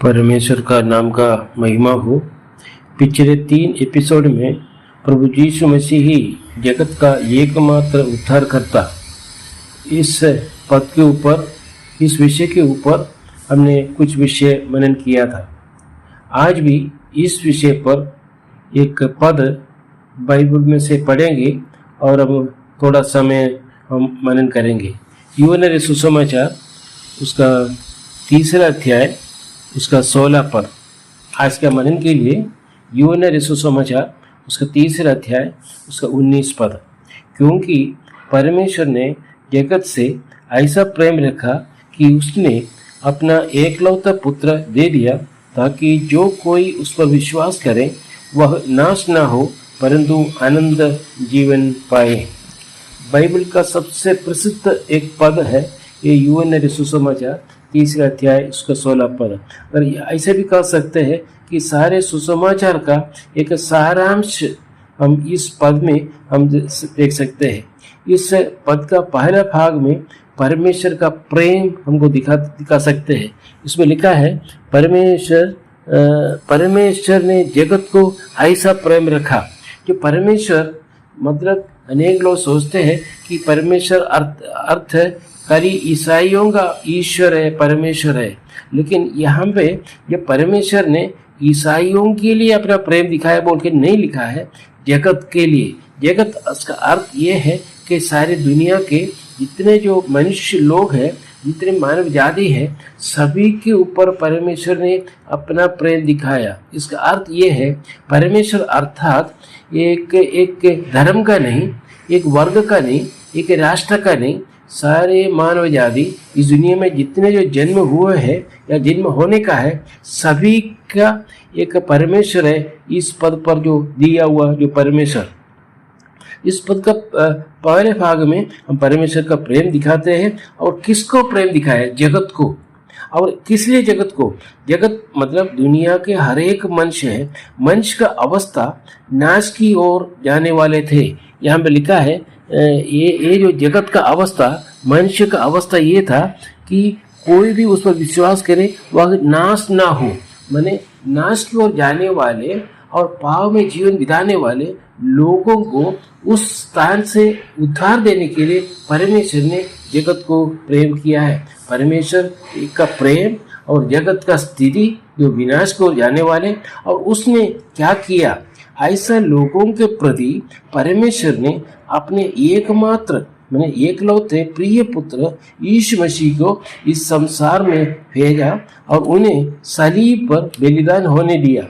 परमेश्वर का नाम का महिमा हो। पिछले 3 एपिसोड में प्रभु यीशु मसीह ही जगत का एकमात्र उद्धारकर्ता, इस पद के ऊपर, इस विषय के ऊपर हमने कुछ विषय मनन किया था। आज भी इस विषय पर एक पद बाइबल में से पढ़ेंगे और अब थोड़ा समय हम मनन करेंगे। यूहन्ना सुसमाचार उसका 3 अध्याय उसका 16 पद आज का मनन के लिए। यूहन्ना सुसमाचार उसका 3 अध्याय उसका 19 पद। क्योंकि परमेश्वर ने जगत से ऐसा प्रेम रखा कि उसने अपना एकलौता पुत्र दे दिया, ताकि जो कोई उस पर विश्वास करे वह नाश ना हो परंतु आनंद जीवन पाए। बाइबल का सबसे प्रसिद्ध एक पद है ये यूहन्ना सुसमाचार 3 अध्याय उसका 16 पद। और ऐसे भी कह सकते हैं कि सारे सुसमाचार का एक सारांश हम इस पद में हम देख सकते हैं। इस पद का पहला भाग में परमेश्वर का प्रेम हमको दिखा सकते हैं। इसमें लिखा है परमेश्वर ने जगत को ऐसा प्रेम रखा। जो परमेश्वर मतलब अनेक लोग सोचते हैं कि परमेश्वर अर्थ खाली ईसाइयों का ईश्वर है, परमेश्वर है, लेकिन यहाँ पे ये परमेश्वर ने ईसाइयों के लिए अपना प्रेम दिखाया बोल के नहीं लिखा है, जगत के लिए। जगत उसका अर्थ ये है कि सारी दुनिया के जितने जो मनुष्य लोग हैं, जितने मानव जाति है, सभी के ऊपर परमेश्वर ने अपना प्रेम दिखाया। इसका अर्थ ये है परमेश्वर अर्थात एक धर्म का नहीं, एक वर्ग का नहीं, एक राष्ट्र का नहीं, सारे मानव जाति इस दुनिया में जितने जो जन्म हुए हैं या जन्म होने का है, सभी का एक परमेश्वर है। इस पद पर जो दिया हुआ जो परमेश्वर, इस पद का पहले भाग में हम परमेश्वर का प्रेम दिखाते हैं। और किसको प्रेम दिखाया? जगत को। और किस लिए जगत को? जगत मतलब दुनिया के हर एक मनुष्य है। मनुष्य का अवस्था नाश की ओर जाने वाले थे। यहाँ पे लिखा है ये जो जगत का अवस्था, मनुष्य का अवस्था ये था कि कोई भी उस पर विश्वास करे वह नाश ना हो। माने नाश की ओर जाने वाले और पाप में जीवन बिताने वाले लोगों को उस स्थान से उद्धार देने के लिए परमेश्वर ने जगत को प्रेम किया है। परमेश्वर का प्रेम और जगत का स्थिति जो विनाश को जाने वाले, और उसने क्या किया? ऐसा लोगों के प्रति परमेश्वर ने अपने एकमात्र मैंने एकलौते प्रिय पुत्र यीशु मसीह को इस संसार में भेजा और उन्हें सलीब पर बलिदान होने दिया।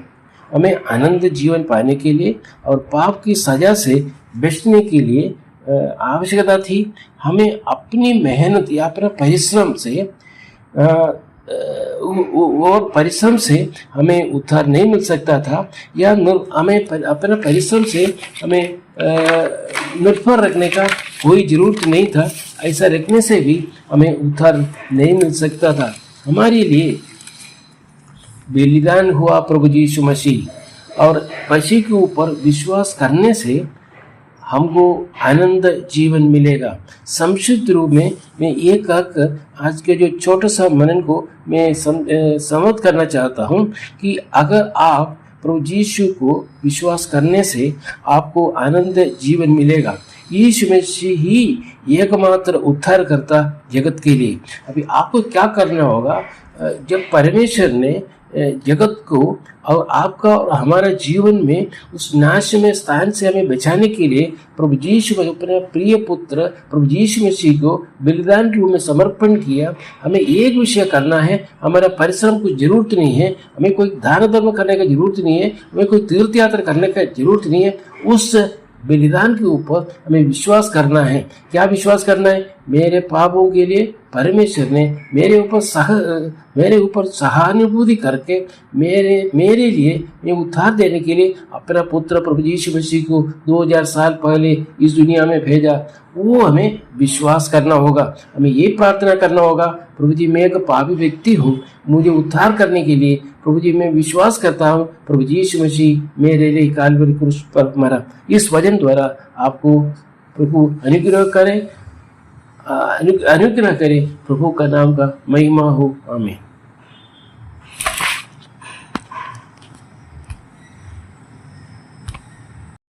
हमें आनंद जीवन पाने के लिए और पाप की सजा से बचने के लिए आवश्यकता थी। हमें अपनी मेहनत या अपना परिश्रम से और परिश्रम से हमें उद्धार नहीं मिल सकता था, या हमें अपना परिश्रम से हमें निर्भर रखने का कोई जरूरत नहीं था। ऐसा रखने से भी हमें उद्धार नहीं मिल सकता था। हमारे लिए बलिदान हुआ प्रभु यीशु मसीह, और मसीह के ऊपर विश्वास करने से हमको आनंद जीवन मिलेगा। संक्षिप्त रूप में मैं ये कहकर आज के जो छोटा सा मनन को मैं समाप्त करना चाहता हूँ कि अगर आप प्रभु यीशु को विश्वास करने से आपको आनंद जीवन मिलेगा। यीशु मसीह ही एकमात्र उद्धार करता जगत के लिए। अभी आपको क्या करना होगा? जब परमेश्वर ने जगत को और आपका और हमारा जीवन में उस नाश में स्थान से हमें बचाने के लिए प्रभु यीशु अपने प्रिय पुत्र प्रभु यीशु मसीह को बलिदान के रूप में समर्पण किया। हमें एक विषय करना है, हमारा परिश्रम की जरूरत नहीं है, हमें कोई दान धर्म करने की जरूरत नहीं है, हमें कोई तीर्थ यात्रा करने की जरूरत नहीं है। उस बलिदान के ऊपर हमें विश्वास करना है। क्या विश्वास करना है? मेरे पापों के लिए परमेश्वर ने मेरे ऊपर सहानुभूति करके मेरे लिए मैं उद्धार देने के लिए अपना पुत्र प्रभु यीशु मसीह को 2000 साल पहले इस दुनिया में भेजा। वो हमें विश्वास करना होगा। हमें ये प्रार्थना करना होगा, प्रभु जी मैं एक पापी व्यक्ति हूँ, मुझे उद्धार करने के लिए प्रभु जी मैं विश्वास करता हूँ प्रभु यीशु मसीह मेरे लिए काल्वरी क्रूस पर मरा। इस वचन द्वारा आपको प्रभु अनुग्रह करे। प्रभु का नाम का महिमा हो। आमीन।